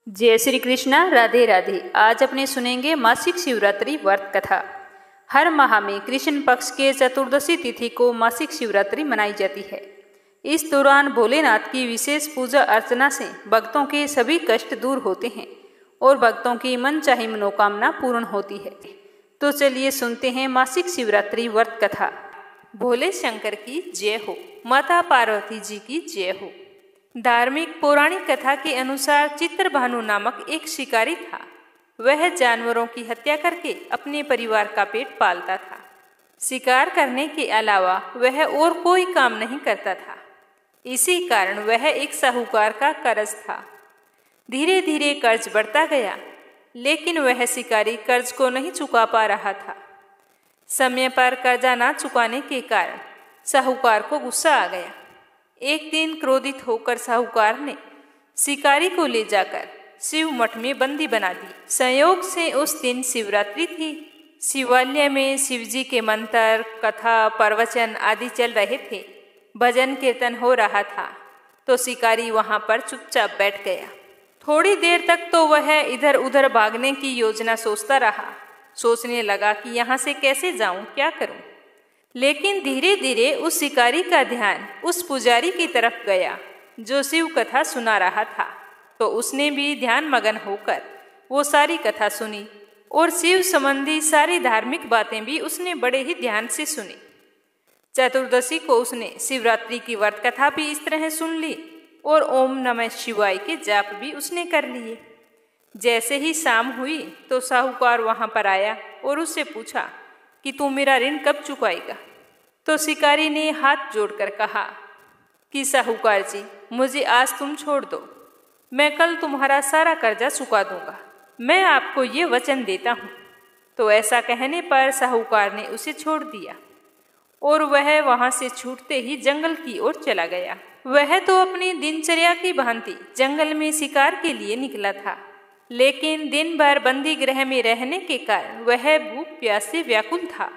जय श्री कृष्णा, राधे राधे। आज अपने सुनेंगे मासिक शिवरात्रि व्रत कथा। हर माह में कृष्ण पक्ष के चतुर्दशी तिथि को मासिक शिवरात्रि मनाई जाती है। इस दौरान भोलेनाथ की विशेष पूजा अर्चना से भक्तों के सभी कष्ट दूर होते हैं और भक्तों की मनचाही मनोकामना पूर्ण होती है। तो चलिए सुनते हैं मासिक शिवरात्रि व्रत कथा। भोले शंकर की जय हो, माता पार्वती जी की जय हो। धार्मिक पौराणिक कथा के अनुसार चित्रभानु नामक एक शिकारी था। वह जानवरों की हत्या करके अपने परिवार का पेट पालता था। शिकार करने के अलावा वह और कोई काम नहीं करता था। इसी कारण वह एक साहूकार का कर्ज था। धीरे धीरे कर्ज बढ़ता गया, लेकिन वह शिकारी कर्ज को नहीं चुका पा रहा था। समय पर कर्जा ना चुकाने के कारण साहूकार को गुस्सा आ गया। एक दिन क्रोधित होकर साहूकार ने शिकारी को ले जाकर शिव मठ में बंदी बना दी। संयोग से उस दिन शिवरात्रि थी। शिवालय में शिवजी के मंत्र, कथा, प्रवचन आदि चल रहे थे। भजन कीर्तन हो रहा था तो शिकारी वहां पर चुपचाप बैठ गया। थोड़ी देर तक तो वह इधर उधर भागने की योजना सोचता रहा। सोचने लगा कि यहाँ से कैसे जाऊं, क्या करूं। लेकिन धीरे धीरे उस शिकारी का ध्यान उस पुजारी की तरफ गया जो शिव कथा सुना रहा था। तो उसने भी ध्यान मगन होकर वो सारी कथा सुनी और शिव संबंधी सारी धार्मिक बातें भी उसने बड़े ही ध्यान से सुनी। चतुर्दशी को उसने शिवरात्रि की व्रत कथा भी इस तरह सुन ली और ओम नमः शिवाय के जाप भी उसने कर लिए। जैसे ही शाम हुई तो साहूकार वहां पर आया और उससे पूछा कि तू मेरा ऋण कब चुकाएगा। तो शिकारी ने हाथ जोड़कर कहा कि साहूकार जी, मुझे आज तुम छोड़ दो, मैं कल तुम्हारा सारा कर्जा चुका दूंगा, मैं आपको ये वचन देता हूँ। तो ऐसा कहने पर साहूकार ने उसे छोड़ दिया और वह वहां से छूटते ही जंगल की ओर चला गया। वह तो अपनी दिनचर्या की भांति जंगल में शिकार के लिए निकला था, लेकिन दिन भर बंदी गृह में रहने के कारण वह भूख प्यास से व्याकुल था।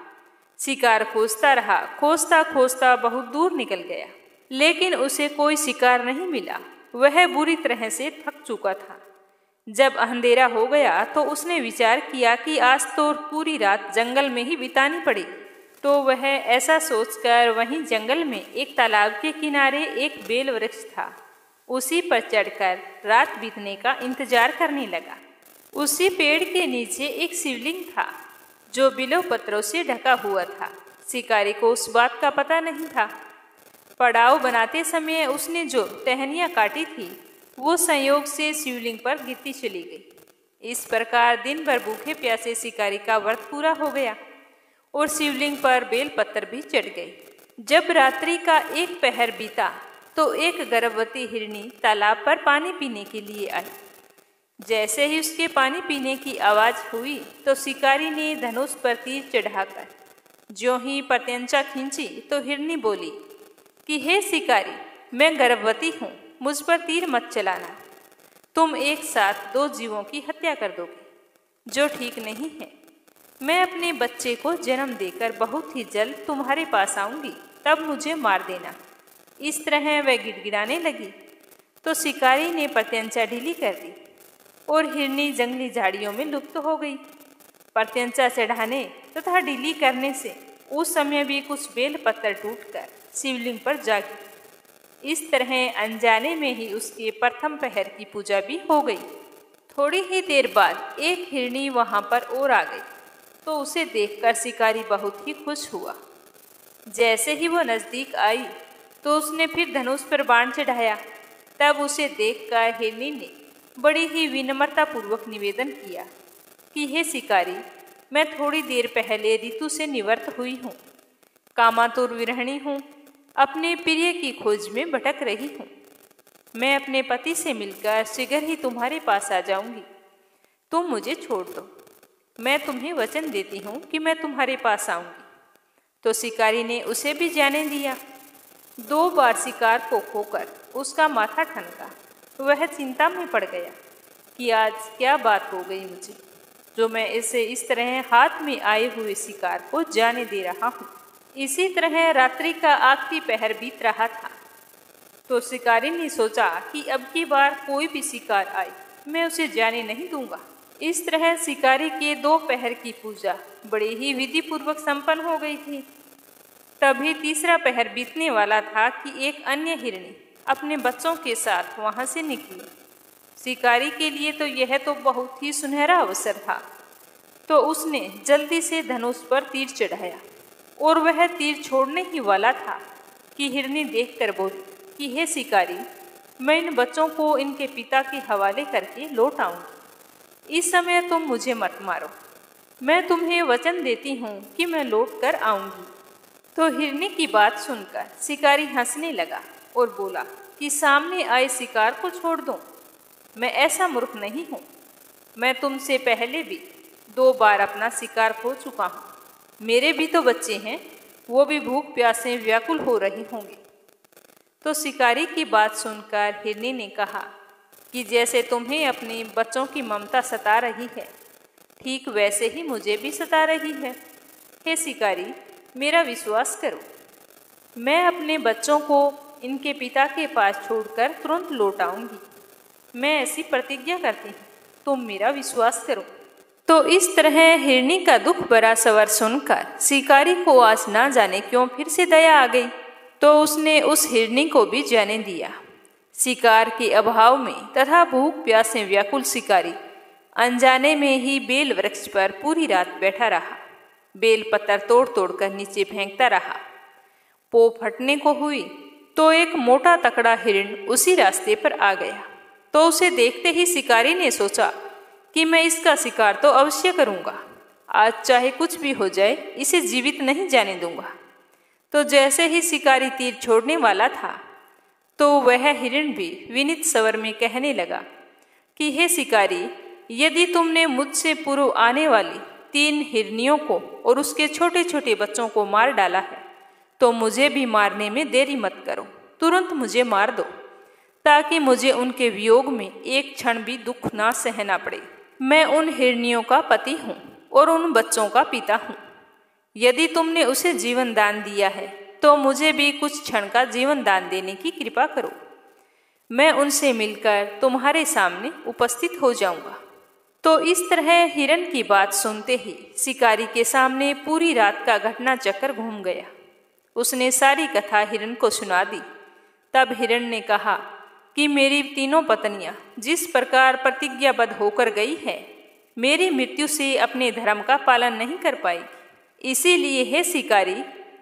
शिकार खोजता रहा, खोजता खोजता बहुत दूर निकल गया, लेकिन उसे कोई शिकार नहीं मिला। वह बुरी तरह से थक चुका था। जब अंधेरा हो गया तो उसने विचार किया कि आज तो पूरी रात जंगल में ही बितानी पड़ेगी। तो वह ऐसा सोचकर वहीं जंगल में एक तालाब के किनारे एक बेल वृक्ष था, उसी पर चढ़कर रात बीतने का इंतजार करने लगा। उसी पेड़ के नीचे एक शिवलिंग था जो बिल्व पत्रों से ढका हुआ था। शिकारी को उस बात का पता नहीं था। पड़ाव बनाते समय उसने जो टहनियाँ काटी थी वो संयोग से शिवलिंग पर गिरती चली गई। इस प्रकार दिन भर भूखे प्यासे शिकारी का व्रत पूरा हो गया और शिवलिंग पर बेल पत्थर भी चढ़ गए। जब रात्रि का एक पहर बीता तो एक गर्भवती हिरनी तालाब पर पानी पीने के लिए आई। जैसे ही उसके पानी पीने की आवाज हुई तो शिकारी ने धनुष पर तीर चढ़ाकर ज्यों ही प्रत्यंचा खींची तो हिरनी बोली कि हे शिकारी, मैं गर्भवती हूँ, मुझ पर तीर मत चलाना। तुम एक साथ दो जीवों की हत्या कर दोगे, जो ठीक नहीं है। मैं अपने बच्चे को जन्म देकर बहुत ही जल्द तुम्हारे पास आऊंगी, तब मुझे मार देना। इस तरह वह गिड़गिड़ाने लगी तो शिकारी ने प्रत्यंचा ढीली कर दी और हिरनी जंगली झाड़ियों में लुप्त हो गई। प्रत्यंचा चढ़ाने तथा ढीली करने से उस समय भी कुछ बेल पत्थर टूटकर शिवलिंग पर जा गिरे। इस तरह अनजाने में ही उसके प्रथम पहर की पूजा भी हो गई। थोड़ी ही देर बाद एक हिरनी वहां पर और आ गई तो उसे देखकर शिकारी बहुत ही खुश हुआ। जैसे ही वह नजदीक आई तो उसने फिर धनुष पर बाण चढ़ाया। तब उसे देखकर हिरनी ने बड़ी ही विनम्रतापूर्वक निवेदन किया कि हे शिकारी, मैं थोड़ी देर पहले ऋतु से निवृत्त हुई हूँ, कामातुर विरहिणी हूँ, अपने प्रिय की खोज में भटक रही हूँ। मैं अपने पति से मिलकर शीघ्र ही तुम्हारे पास आ जाऊंगी। तुम मुझे छोड़ दो, मैं तुम्हें वचन देती हूँ कि मैं तुम्हारे पास आऊंगी। तो शिकारी ने उसे भी जाने दिया। 2 बार शिकार को खोकर उसका माथा ठनका। वह चिंता में पड़ गया कि आज क्या बात हो गई मुझे, जो मैं इसे इस तरह हाथ में आए हुए शिकार को जाने दे रहा हूँ। इसी तरह रात्रि का आखिरी पहर बीत रहा था तो शिकारी ने सोचा कि अब की बार कोई भी शिकार आए मैं उसे जाने नहीं दूंगा। इस तरह शिकारी के 2 पहर की पूजा बड़े ही विधि पूर्वक संपन्न हो गई थी। तभी तीसरा पहर बीतने वाला था कि एक अन्य हिरणी अपने बच्चों के साथ वहां से निकली। शिकारी के लिए तो यह तो बहुत ही सुनहरा अवसर था, तो उसने जल्दी से धनुष पर तीर चढ़ाया और वह तीर छोड़ने ही वाला था कि हिरणी देखकर बोली कि हे शिकारी, मैं इन बच्चों को इनके पिता के हवाले करके लौट आऊंगी। इस समय तुम मुझे मत मारो, मैं तुम्हें वचन देती हूँ कि मैं लौट कर आऊंगी। तो हिरणी की बात सुनकर शिकारी हंसने लगा और बोला कि सामने आए शिकार को छोड़ दो, मैं ऐसा मूर्ख नहीं हूँ। मैं तुमसे पहले भी 2 बार अपना शिकार खो चुका हूँ। मेरे भी तो बच्चे हैं, वो भी भूख प्यास से व्याकुल हो रहे होंगे। तो शिकारी की बात सुनकर हिरनी ने कहा कि जैसे तुम्हें अपने बच्चों की ममता सता रही है, ठीक वैसे ही मुझे भी सता रही है। हे शिकारी, मेरा विश्वास करो, मैं अपने बच्चों को इनके पिता के पास छोड़कर तुरंत लौट आऊंगी। मैं ऐसी प्रतिज्ञा करती हूँ, तुम मेरा विश्वास करो। तो इस तरह हिरनी का दुख भरा स्वर सुनकर शिकारी को आज ना जाने क्यों फिर से दया आ गई, तो उसने उस हिरनी को भी जाने दिया। शिकार के अभाव में तथा भूख प्यास से व्याकुल शिकारी अनजाने में ही बेल वृक्ष पर पूरी रात बैठा रहा। बेल पत्थर तोड़ तोड़ कर नीचे फेंकता रहा। पो फटने को हुई तो एक मोटा तकड़ा हिरण उसी रास्ते पर आ गया। तो उसे देखते ही शिकारी ने सोचा कि मैं इसका शिकार तो अवश्य करूंगा, आज चाहे कुछ भी हो जाए, इसे जीवित नहीं जाने दूंगा। तो जैसे ही शिकारी तीर छोड़ने वाला था, तो वह हिरण भी विनीत स्वर में कहने लगा कि हे शिकारी, यदि तुमने मुझसे पूर्व आने वाली 3 हिरनियों को और उसके छोटे छोटे बच्चों को मार डाला है, तो मुझे भी मारने में देरी मत करो, तुरंत मुझे मार दो, ताकि मुझे उनके वियोग में एक क्षण भी दुख ना सहना पड़े। मैं उन हिरनियों का पति हूँ और उन बच्चों का पिता हूँ। यदि तुमने उसे जीवन दान दिया है, तो मुझे भी कुछ क्षण का जीवन दान देने की कृपा करो। मैं उनसे मिलकर तुम्हारे सामने उपस्थित हो जाऊंगा। तो इस तरह हिरण की बात सुनते ही शिकारी के सामने पूरी रात का घटना चक्कर घूम गया। उसने सारी कथा हिरण को सुना दी। तब हिरण ने कहा कि मेरी 3 पत्नियां जिस प्रकार प्रतिज्ञाबद्ध होकर गई है, मेरी मृत्यु से अपने धर्म का पालन नहीं कर पाएगी। इसीलिए हे शिकारी,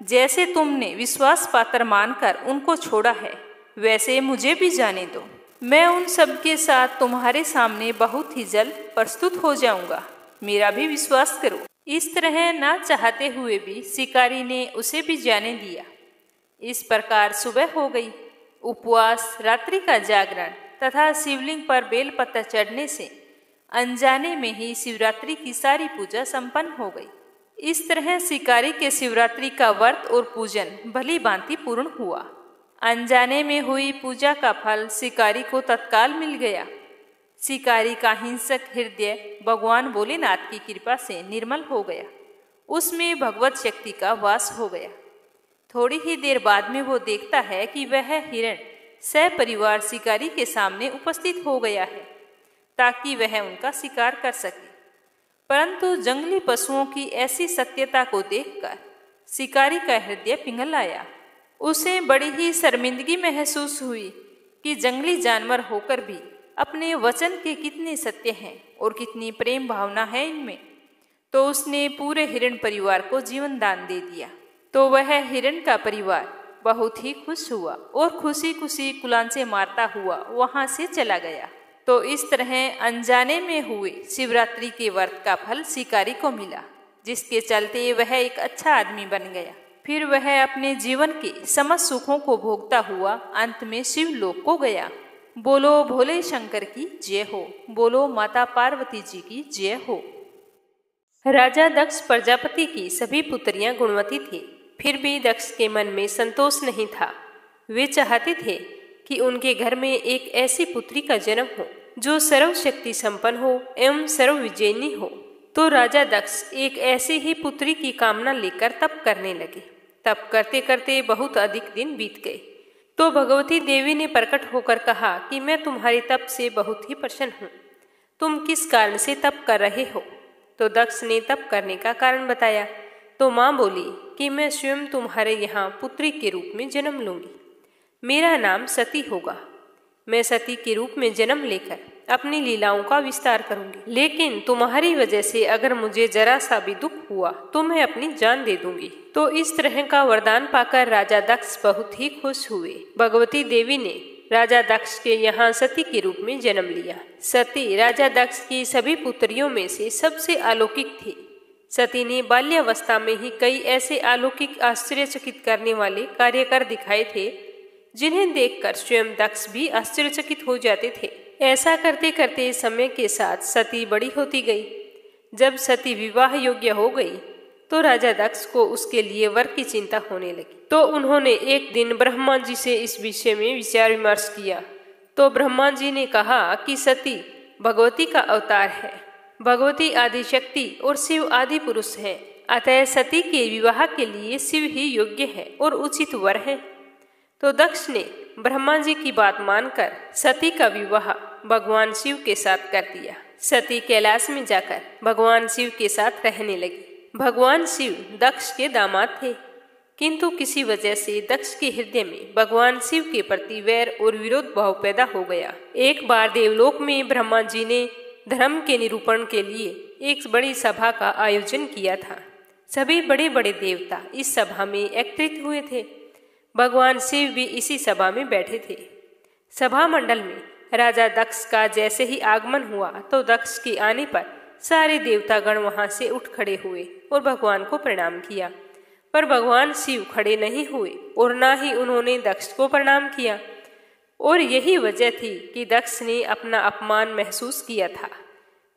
जैसे तुमने विश्वास पात्र मानकर उनको छोड़ा है, वैसे मुझे भी जाने दो। मैं उन सब के साथ तुम्हारे सामने बहुत ही जल्द प्रस्तुत हो जाऊंगा, मेरा भी विश्वास करो। इस तरह ना चाहते हुए भी शिकारी ने उसे भी जाने दिया। इस प्रकार सुबह हो गई। उपवास, रात्रि का जागरण तथा शिवलिंग पर बेलपत्र चढ़ने से अनजाने में ही शिवरात्रि की सारी पूजा संपन्न हो गई। इस तरह शिकारी के शिवरात्रि का व्रत और पूजन भली भांति पूर्ण हुआ। अनजाने में हुई पूजा का फल शिकारी को तत्काल मिल गया। शिकारी का हिंसक हृदय भगवान भोलेनाथ की कृपा से निर्मल हो गया। उसमें भगवत शक्ति का वास हो गया। थोड़ी ही देर बाद में वो देखता है कि वह हिरण सपरिवार शिकारी के सामने उपस्थित हो गया है, ताकि वह उनका शिकार कर सके। परंतु जंगली पशुओं की ऐसी सत्यता को देखकर शिकारी का हृदय पिघल आया। उसे बड़ी ही शर्मिंदगी महसूस हुई कि जंगली जानवर होकर भी अपने वचन के कितने सत्य हैं और कितनी प्रेम भावना है इनमें। तो उसने पूरे हिरण परिवार को जीवन दान दे दिया। तो वह हिरण का परिवार बहुत ही खुश हुआ और खुशी खुशी कुलांचे मारता हुआ वहां से चला गया। तो इस तरह अनजाने में हुए शिवरात्रि के व्रत का फल शिकारी को मिला, जिसके चलते वह एक अच्छा आदमी बन गया। फिर वह अपने जीवन के समस्त सुखों को भोगता हुआ अंत में शिवलोक को गया। बोलो भोले शंकर की जय हो, बोलो माता पार्वती जी की जय हो। राजा दक्ष प्रजापति की सभी पुत्रियां गुणवती थी, फिर भी दक्ष के मन में संतोष नहीं था। वे चाहते थे कि उनके घर में एक ऐसी पुत्री का जन्म हो जो सर्वशक्ति संपन्न हो एवं सर्वविजयिनी हो। तो राजा दक्ष एक ऐसी ही पुत्री की कामना लेकर तप करने लगे। तप करते करते बहुत अधिक दिन बीत गए। तो भगवती देवी ने प्रकट होकर कहा कि मैं तुम्हारे तप से बहुत ही प्रसन्न हूँ। तुम किस कारण से तप कर रहे हो? तो दक्ष ने तप करने का कारण बताया। तो माँ बोली कि मैं स्वयं तुम्हारे यहाँ पुत्री के रूप में जन्म लूंगी। मेरा नाम सती होगा। मैं सती के रूप में जन्म लेकर अपनी लीलाओं का विस्तार करूंगी। लेकिन तुम्हारी वजह से अगर मुझे जरा सा भी दुख हुआ तो मैं अपनी जान दे दूंगी। तो इस तरह का वरदान पाकर राजा दक्ष बहुत ही खुश हुए। भगवती देवी ने राजा दक्ष के यहाँ सती के रूप में जन्म लिया। सती राजा दक्ष की सभी पुत्रियों में से सबसे अलौकिक थी। सती ने बाल्यावस्था में ही कई ऐसे अलौकिक आश्चर्यचकित करने वाले कार्य कर दिखाए थे जिन्हें देखकर स्वयं दक्ष भी आश्चर्यचकित हो जाते थे। ऐसा करते करते समय के साथ सती बड़ी होती गई। जब सती विवाह योग्य हो गई तो राजा दक्ष को उसके लिए वर की चिंता होने लगी। तो उन्होंने एक दिन ब्रह्मा जी से इस विषय में विचार विमर्श किया। तो ब्रह्मा जी ने कहा कि सती भगवती का अवतार है। भगवती आदि शक्ति और शिव आदि पुरुष हैं। अतः सती के विवाह के लिए शिव ही योग्य है और उचित वर है। तो दक्ष ने ब्रह्मा जी की बात मानकर सती का विवाह भगवान शिव के साथ कर दिया। सती कैलाश में जाकर भगवान शिव के साथ रहने लगी। भगवान शिव दक्ष के दामाद थे, किंतु किसी वजह से दक्ष के हृदय में भगवान शिव के प्रति वैर और विरोध भाव पैदा हो गया। एक बार देवलोक में ब्रह्मा जी ने धर्म के निरूपण के लिए एक बड़ी सभा का आयोजन किया था। सभी बड़े बड़े देवता इस सभा में एकत्रित हुए थे। भगवान शिव भी इसी सभा में बैठे थे। सभा मंडल में राजा दक्ष का जैसे ही आगमन हुआ तो दक्ष के आने पर सारे देवतागण वहां से उठ खड़े हुए और भगवान को प्रणाम किया। पर भगवान शिव खड़े नहीं हुए और ना ही उन्होंने दक्ष को प्रणाम किया। और यही वजह थी कि दक्ष ने अपना अपमान महसूस किया था।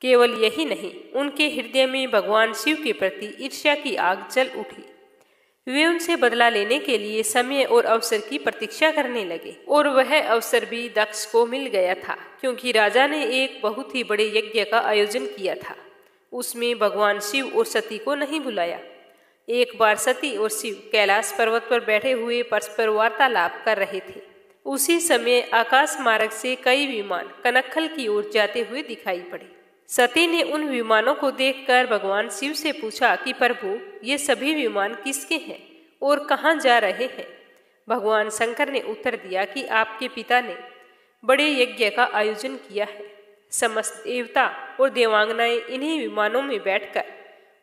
केवल यही नहीं, उनके हृदय में भगवान शिव के प्रति ईर्ष्या की आग जल उठी। वे उनसे बदला लेने के लिए समय और अवसर की प्रतीक्षा करने लगे। और वह अवसर भी दक्ष को मिल गया था, क्योंकि राजा ने एक बहुत ही बड़े यज्ञ का आयोजन किया था। उसमें भगवान शिव और सती को नहीं बुलाया। एक बार सती और शिव कैलाश पर्वत पर बैठे हुए परस्पर वार्तालाप कर रहे थे। उसी समय आकाश मार्ग से कई विमान कनखल की ओर जाते हुए दिखाई पड़े। सती ने उन विमानों को देखकर भगवान शिव से पूछा कि प्रभु, ये सभी विमान किसके हैं और कहाँ जा रहे हैं? भगवान शंकर ने उत्तर दिया कि आपके पिता ने बड़े यज्ञ का आयोजन किया है। समस्त देवता और देवांगनाएं इन्हीं विमानों में बैठकर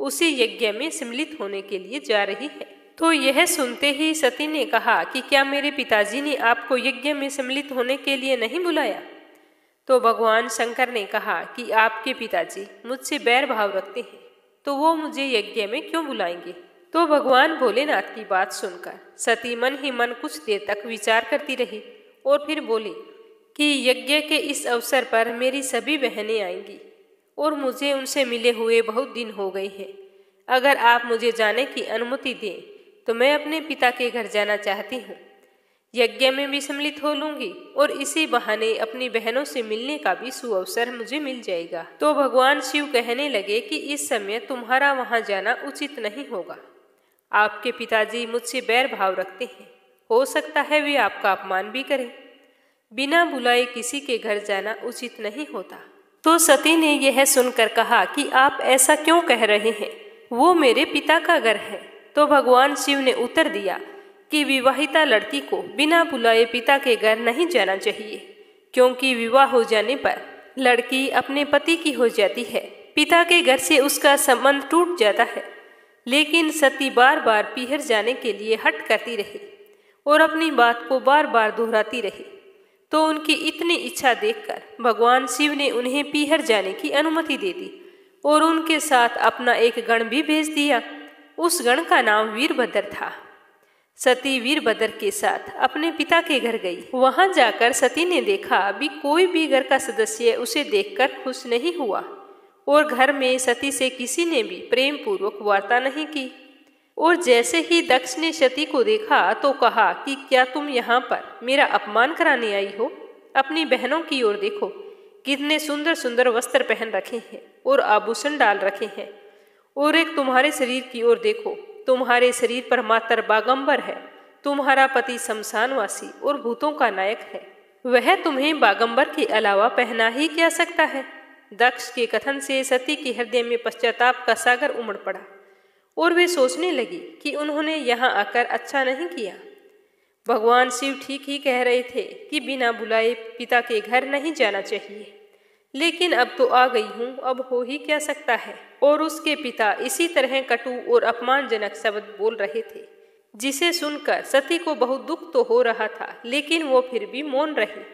उसी यज्ञ में सम्मिलित होने के लिए जा रही है। तो यह सुनते ही सती ने कहा कि क्या मेरे पिताजी ने आपको यज्ञ में सम्मिलित होने के लिए नहीं बुलाया? तो भगवान शंकर ने कहा कि आपके पिताजी मुझसे बैर भाव रखते हैं, तो वो मुझे यज्ञ में क्यों बुलाएंगे? तो भगवान भोलेनाथ की बात सुनकर सती मन ही मन कुछ देर तक विचार करती रही और फिर बोली कि यज्ञ के इस अवसर पर मेरी सभी बहनें आएंगी और मुझे उनसे मिले हुए बहुत दिन हो गए हैं। अगर आप मुझे जाने की अनुमति दें तो मैं अपने पिता के घर जाना चाहती हूँ। यज्ञ में भी सम्मिलित हो लूंगी और इसी बहाने अपनी बहनों से मिलने का भी सुअवसर मुझे मिल जाएगा। तो भगवान शिव कहने लगे कि इस समय तुम्हारा वहां जाना उचित नहीं होगा। आपके पिताजी मुझसे बैर भाव रखते हैं, हो सकता है वे आपका अपमान भी करें। बिना बुलाए किसी के घर जाना उचित नहीं होता। तो सती ने यह सुनकर कहा कि आप ऐसा क्यों कह रहे हैं? वो मेरे पिता का घर है। तो भगवान शिव ने उत्तर दिया कि विवाहिता लड़की को बिना बुलाए पिता के घर नहीं जाना चाहिए, क्योंकि विवाह हो जाने पर लड़की अपने पति की हो जाती है। पिता के घर से उसका संबंध टूट जाता है। लेकिन सती बार बार पीहर जाने के लिए हट करती रही और अपनी बात को बार बार दोहराती रही। तो उनकी इतनी इच्छा देखकर भगवान शिव ने उन्हें पीहर जाने की अनुमति दे दी और उनके साथ अपना एक गण भी भेज दिया। उस गण का नाम वीरभद्र था। सती वीरभद्र के साथ अपने पिता के घर गई। वहां जाकर सती ने देखा भी कोई भी घर का सदस्य उसे देखकर खुश नहीं हुआ और घर में सती से किसी ने भी प्रेम पूर्वक वार्ता नहीं की। और जैसे ही दक्ष ने सती को देखा तो कहा कि क्या तुम यहाँ पर मेरा अपमान कराने आई हो? अपनी बहनों की ओर देखो, कितने सुंदर सुंदर वस्त्र पहन रखे हैं और आभूषण डाल रखे हैं। और एक तुम्हारे शरीर की ओर देखो, तुम्हारे शरीर पर मात्र बागंबर है। तुम्हारा पति शमशानवासी और भूतों का नायक है। वह तुम्हें बागंबर के अलावा पहना ही क्या सकता है? दक्ष के कथन से सती के हृदय में पश्चाताप का सागर उमड़ पड़ा और वे सोचने लगी कि उन्होंने यहाँ आकर अच्छा नहीं किया। भगवान शिव ठीक ही कह रहे थे कि बिना बुलाए पिता के घर नहीं जाना चाहिए, लेकिन अब तो आ गई हूँ, अब हो ही क्या सकता है। और उसके पिता इसी तरह कटु और अपमानजनक शब्द बोल रहे थे, जिसे सुनकर सती को बहुत दुख तो हो रहा था, लेकिन वो फिर भी मौन रही।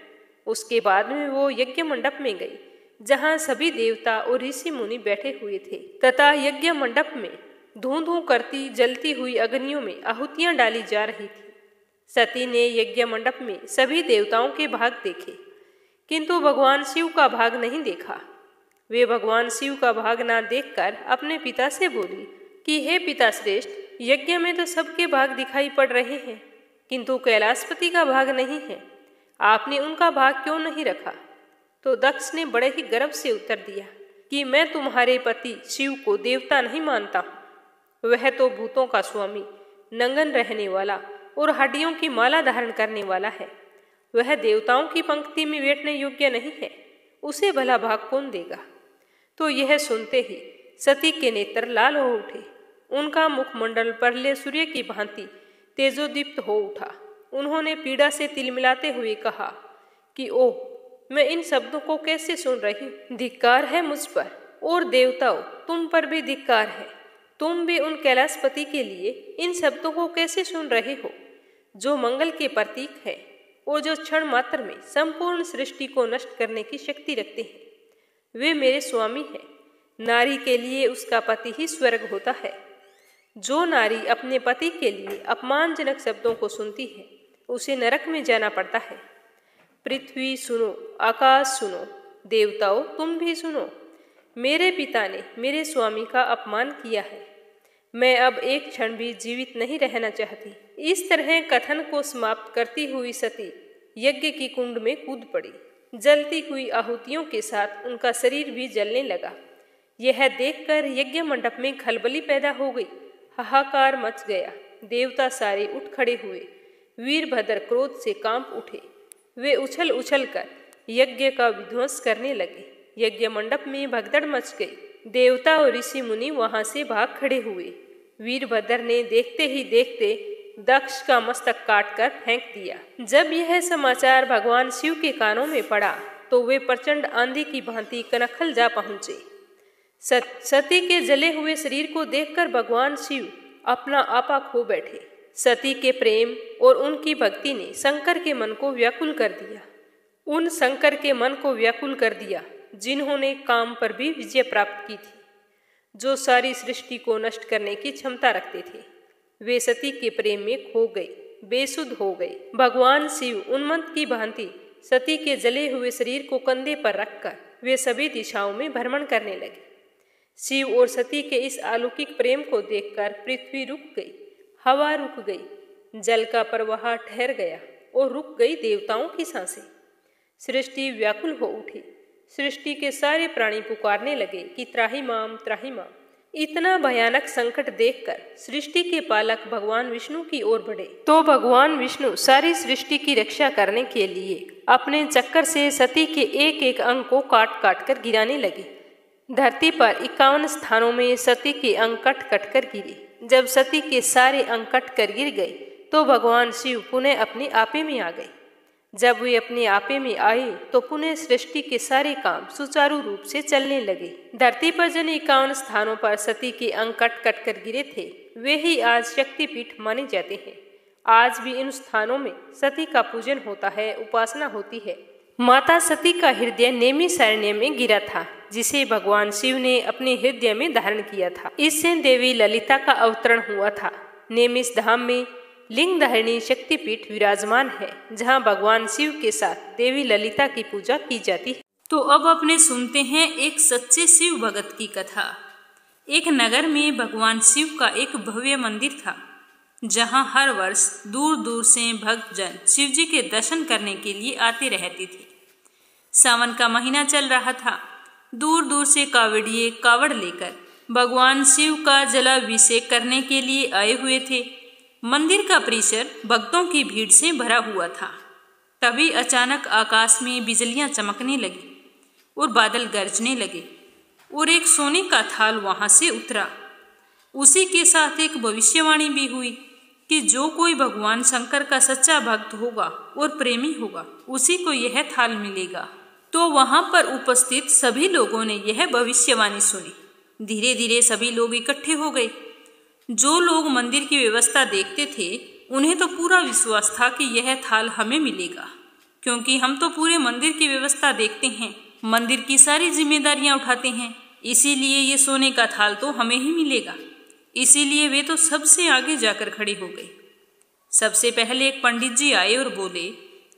उसके बाद में वो यज्ञ मंडप में गई, जहाँ सभी देवता और ऋषि मुनि बैठे हुए थे, तथा यज्ञ मंडप में धूं धूं करती जलती हुई अग्नियों में आहुतियां डाली जा रही थी। सती ने यज्ञ मंडप में सभी देवताओं के भाग देखे, किंतु भगवान शिव का भाग नहीं देखा। वे भगवान शिव का भाग ना देखकर अपने पिता से बोली कि हे पिता श्रेष्ठ, यज्ञ में तो सबके भाग दिखाई पड़ रहे हैं, किंतु कैलाशपति का भाग नहीं है। आपने उनका भाग क्यों नहीं रखा? तो दक्ष ने बड़े ही गर्व से उत्तर दिया कि मैं तुम्हारे पति शिव को देवता नहीं मानता हूँ। वह तो भूतों का स्वामी, नंगन रहने वाला और हड्डियों की माला धारण करने वाला है। वह देवताओं की पंक्ति में बैठने योग्य नहीं है, उसे भला भाग कौन देगा? तो यह सुनते ही सती के नेत्र लाल हो उठे। उनका मुखमंडल परले सूर्य की भांति तेजोदीप्त हो उठा। उन्होंने पीड़ा से तिलमिलाते हुए कहा कि ओह, मैं इन शब्दों को कैसे सुन रही हूँ? धिक्कार है मुझ पर, और देवताओं तुम पर भी धिक्कार है। तुम भी उन कैलाशपति के लिए इन शब्दों को कैसे सुन रहे हो, जो मंगल के प्रतीक है और जो क्षण मात्र में संपूर्ण सृष्टि को नष्ट करने की शक्ति रखते हैं। वे मेरे स्वामी हैं। नारी के लिए उसका पति ही स्वर्ग होता है। जो नारी अपने पति के लिए अपमानजनक शब्दों को सुनती है, उसे नरक में जाना पड़ता है। पृथ्वी सुनो, आकाश सुनो, देवताओं तुम भी सुनो। मेरे पिता ने मेरे स्वामी का अपमान किया है। मैं अब एक क्षण भी जीवित नहीं रहना चाहती। इस तरह कथन को समाप्त करती हुई सती यज्ञ की कुंड में कूद पड़ी। जलती हुई आहुतियों के साथ उनका शरीर भी जलने लगा। यह देखकर यज्ञ मंडप में खलबली पैदा हो गई। हाहाकार मच गया। देवता सारे उठ खड़े हुए। वीरभद्र क्रोध से कांप उठे। वे उछल उछल कर यज्ञ का विध्वंस करने लगे। यज्ञ मंडप में भगदड़ मच गई। देवता और ऋषि मुनि वहां से भाग खड़े हुए। वीरभद्र ने देखते ही देखते दक्ष का मस्तक काटकर फेंक दिया। जब यह समाचार भगवान शिव के कानों में पड़ा तो वे प्रचंड आंधी की भांति कनखल जा पहुंचे। सती के जले हुए शरीर को देखकर भगवान शिव अपना आपा खो बैठे। सती के प्रेम और उनकी भक्ति ने शंकर के मन को व्याकुल कर दिया। उन शंकर के मन को व्याकुल कर दिया जिन्होंने काम पर भी विजय प्राप्त की थी, जो सारी सृष्टि को नष्ट करने की क्षमता रखते थे। वे सती के प्रेम में खो गए, बेसुध हो गए। भगवान शिव उन्मत्त की भांति सती के जले हुए शरीर को कंधे पर रखकर वे सभी दिशाओं में भ्रमण करने लगे। शिव और सती के इस अलौकिक प्रेम को देखकर पृथ्वी रुक गई, हवा रुक गई, जल का प्रवाह ठहर गया और रुक गई देवताओं की सांसें। सृष्टि व्याकुल हो उठी। सृष्टि के सारे प्राणी पुकारने लगे कि त्राहि माम, त्राहि माम। इतना भयानक संकट देखकर सृष्टि के पालक भगवान विष्णु की ओर बढ़े तो भगवान विष्णु सारी सृष्टि की रक्षा करने के लिए अपने चक्कर से सती के एक एक अंग को काट काट कर गिराने लगे। धरती पर 51 स्थानों में सती के अंग कट कट कर गिरे। जब सती के सारे अंग कट कर गिर गए तो भगवान शिव पुनः अपने आपे में आ गए। जब वे अपने आपे में आए तो पुनः सृष्टि के सारे काम सुचारू रूप से चलने लगे। धरती पर जिन 51 स्थानों पर सती के अंग कट कट कर गिरे थे, वे ही आज शक्तिपीठ माने जाते हैं। आज भी इन स्थानों में सती का पूजन होता है, उपासना होती है। माता सती का हृदय नैमिषारण्य में गिरा था, जिसे भगवान शिव ने अपने हृदय में धारण किया था। इससे देवी ललिता का अवतरण हुआ था। नैमिष धाम में लिंग धारिणी शक्तिपीठ विराजमान है, जहां भगवान शिव के साथ देवी ललिता की पूजा की जाती है। तो अब अपने सुनते हैं एक सच्चे शिव भगत की कथा। एक नगर में भगवान शिव का एक भव्य मंदिर था, जहां हर वर्ष दूर दूर से भक्तजन शिव जी के दर्शन करने के लिए आते रहते थे। सावन का महीना चल रहा था। दूर दूर से कावड़िए कावड़ लेकर भगवान शिव का जलाभिषेक करने के लिए आए हुए थे। मंदिर का परिसर भक्तों की भीड़ से भरा हुआ था। तभी अचानक आकाश में बिजलियां चमकने लगी। और बादल गरजने लगे और एक सोने का थाल वहां से उतरा। उसी के साथ एक भविष्यवाणी भी हुई कि जो कोई भगवान शंकर का सच्चा भक्त होगा और प्रेमी होगा उसी को यह थाल मिलेगा। तो वहां पर उपस्थित सभी लोगों ने यह भविष्यवाणी सुनी। धीरे धीरे सभी लोग इकट्ठे हो गए। जो लोग मंदिर की व्यवस्था देखते थे उन्हें तो पूरा विश्वास था कि यह थाल हमें मिलेगा, क्योंकि हम तो पूरे मंदिर की व्यवस्था देखते हैं, मंदिर की सारी जिम्मेदारियां उठाते हैं, इसीलिए ये सोने का थाल तो हमें ही मिलेगा। इसीलिए वे तो सबसे आगे जाकर खड़े हो गए। सबसे पहले एक पंडित जी आए और बोले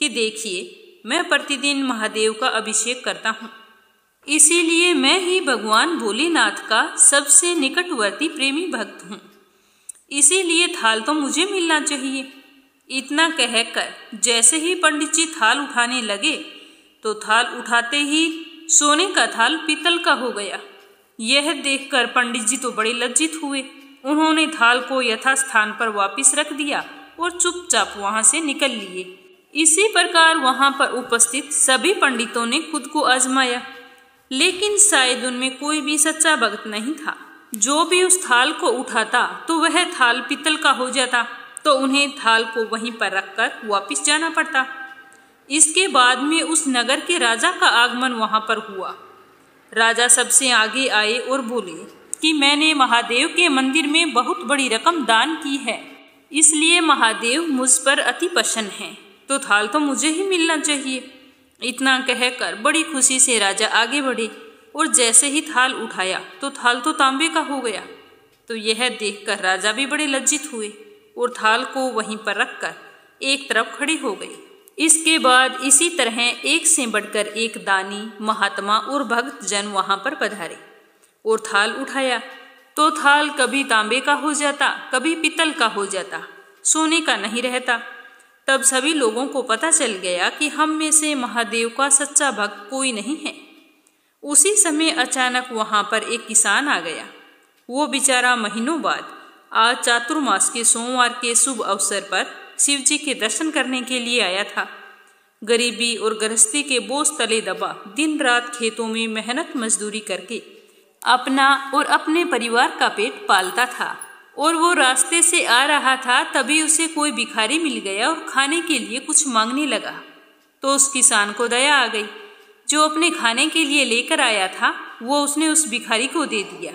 कि देखिए, मैं प्रतिदिन महादेव का अभिषेक करता हूँ, इसीलिए मैं ही भगवान भोलेनाथ का सबसे निकटवर्ती प्रेमी भक्त हूँ, इसीलिए थाल तो मुझे मिलना चाहिए। इतना कहकर जैसे ही पंडित जी थाल उठाने लगे तो थाल उठाते ही सोने का थाल पीतल का हो गया। यह देखकर पंडित जी तो बड़े लज्जित हुए। उन्होंने थाल को यथास्थान पर वापस रख दिया और चुपचाप वहां से निकल लिए। इसी प्रकार वहां पर उपस्थित सभी पंडितों ने खुद को आजमाया, लेकिन शायद उनमें कोई भी सच्चा भक्त नहीं था। जो भी उस थाल को उठाता तो वह थाल पीतल का हो जाता, तो उन्हें थाल को वहीं पर रखकर वापस जाना पड़ता। इसके बाद में उस नगर के राजा का आगमन वहां पर हुआ। राजा सबसे आगे आए और बोले कि मैंने महादेव के मंदिर में बहुत बड़ी रकम दान की है, इसलिए महादेव मुझ पर अति प्रसन्न हैं, तो थाल तो मुझे ही मिलना चाहिए। इतना कहकर बड़ी खुशी से राजा आगे बढ़े और जैसे ही थाल उठाया तो थाल तो तांबे का हो गया। तो यह देखकर राजा भी बड़े लज्जित हुए और थाल को वहीं पर रखकर एक तरफ खड़े हो गए। इसके बाद इसी तरह एक से बढ़कर एक दानी, महात्मा और भक्त जन वहां पर पधारे और थाल उठाया तो थाल कभी तांबे का हो जाता, कभी पीतल का हो जाता, सोने का नहीं रहता। तब सभी लोगों को पता चल गया कि हम में से महादेव का सच्चा भक्त कोई नहीं है। उसी समय अचानक वहां पर एक किसान आ गया। वो बेचारा महीनों बाद आज चातुर्मास के सोमवार के शुभ अवसर पर शिव जी के दर्शन करने के लिए आया था। गरीबी और गृहस्थी के बोझ तले दबा दिन रात खेतों में मेहनत मजदूरी करके अपना और अपने परिवार का पेट पालता था। और वो रास्ते से आ रहा था, तभी उसे कोई भिखारी मिल गया और खाने के लिए कुछ मांगने लगा। तो उस किसान को दया आ गई। जो अपने खाने के लिए लेकर आया था वो उसने उस भिखारी को दे दिया।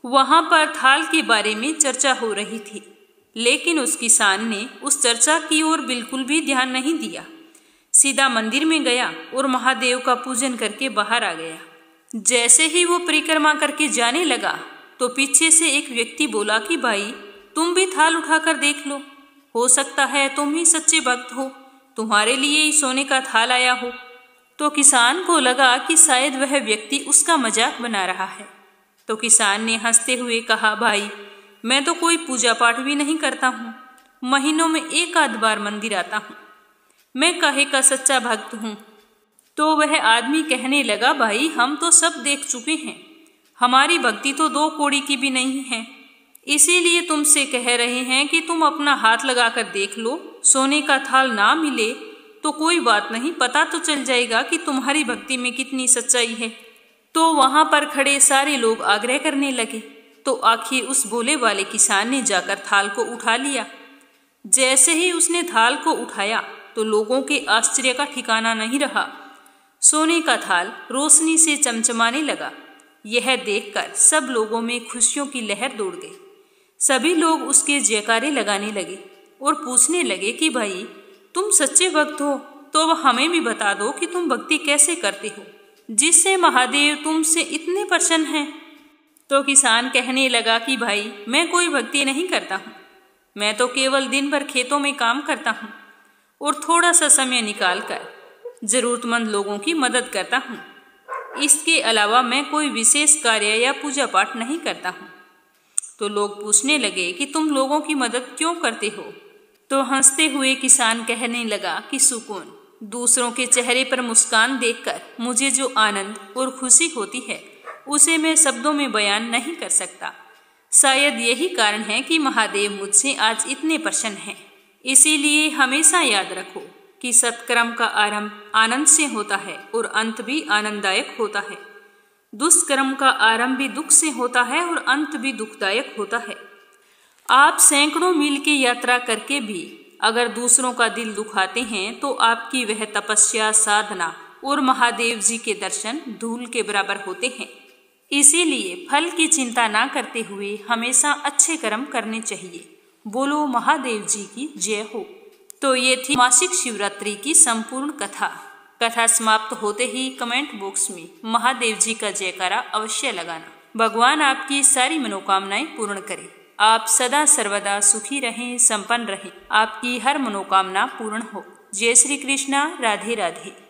वहां पर थाल के बारे में चर्चा हो रही थी, लेकिन उस किसान ने उस चर्चा की ओर बिल्कुल भी ध्यान नहीं दिया। सीधा मंदिर में गया और महादेव का पूजन करके बाहर आ गया। जैसे ही वो परिक्रमा करके जाने लगा तो पीछे से एक व्यक्ति बोला कि भाई, तुम भी थाल उठाकर देख लो, हो सकता है तुम ही सच्चे भक्त हो, तुम्हारे लिए ही सोने का थाल आया हो। तो किसान को लगा कि शायद वह व्यक्ति उसका मजाक बना रहा है। तो किसान ने हंसते हुए कहा, भाई, मैं तो कोई पूजा पाठ भी नहीं करता हूँ, महीनों में एक आध बार मंदिर आता हूँ, मैं काहे का सच्चा भक्त हूँ। तो वह आदमी कहने लगा, भाई, हम तो सब देख चुके हैं, हमारी भक्ति तो 2 कौड़ी की भी नहीं है, इसीलिए तुमसे कह रहे हैं कि तुम अपना हाथ लगाकर देख लो। सोने का थाल ना मिले तो कोई बात नहीं, पता तो चल जाएगा कि तुम्हारी भक्ति में कितनी सच्चाई है। तो वहां पर खड़े सारे लोग आग्रह करने लगे। तो आखिर उस भोले वाले किसान ने जाकर थाल को उठा लिया। जैसे ही उसने थाल को उठाया तो लोगों के आश्चर्य का ठिकाना नहीं रहा। सोने का थाल रोशनी से चमचमाने लगा। यह देखकर सब लोगों में खुशियों की लहर दौड़ गई। सभी लोग उसके जयकारे लगाने लगे और पूछने लगे कि भाई, तुम सच्चे भक्त हो तो अब हमें भी बता दो कि तुम भक्ति कैसे करते हो, जिससे महादेव तुमसे इतने प्रसन्न हैं। तो किसान कहने लगा कि भाई, मैं कोई भक्ति नहीं करता हूँ, मैं तो केवल दिन भर खेतों में काम करता हूँ और थोड़ा सा समय निकालकर जरूरतमंद लोगों की मदद करता हूँ। इसके अलावा मैं कोई विशेष कार्य या पूजा पाठ नहीं करता हूँ। तो लोग पूछने लगे कि तुम लोगों की मदद क्यों करते हो। तो हंसते हुए किसान कहने लगा कि सुकून, दूसरों के चेहरे पर मुस्कान देखकर मुझे जो आनंद और खुशी होती है उसे मैं शब्दों में बयान नहीं कर सकता। शायद यही कारण है कि महादेव मुझसे आज इतने प्रसन्न हैं। इसीलिए हमेशा याद रखो, कि सत्कर्म का आरंभ आनंद से होता है और अंत भी आनंददायक होता है। दुष्कर्म का आरंभ भी दुख से होता है और अंत भी दुखदायक होता है। आप सैकड़ों मील की यात्रा करके भी अगर दूसरों का दिल दुखाते हैं तो आपकी वह तपस्या, साधना और महादेव जी के दर्शन धूल के बराबर होते हैं। इसीलिए फल की चिंता ना करते हुए हमेशा अच्छे कर्म करने चाहिए। बोलो महादेव जी की जय हो। तो ये थी मासिक शिवरात्रि की संपूर्ण कथा। कथा समाप्त होते ही कमेंट बॉक्स में महादेव जी का जयकारा अवश्य लगाना। भगवान आपकी सारी मनोकामनाएं पूर्ण करे। आप सदा सर्वदा सुखी रहें, संपन्न रहें, आपकी हर मनोकामना पूर्ण हो। जय श्री कृष्णा। राधे राधे।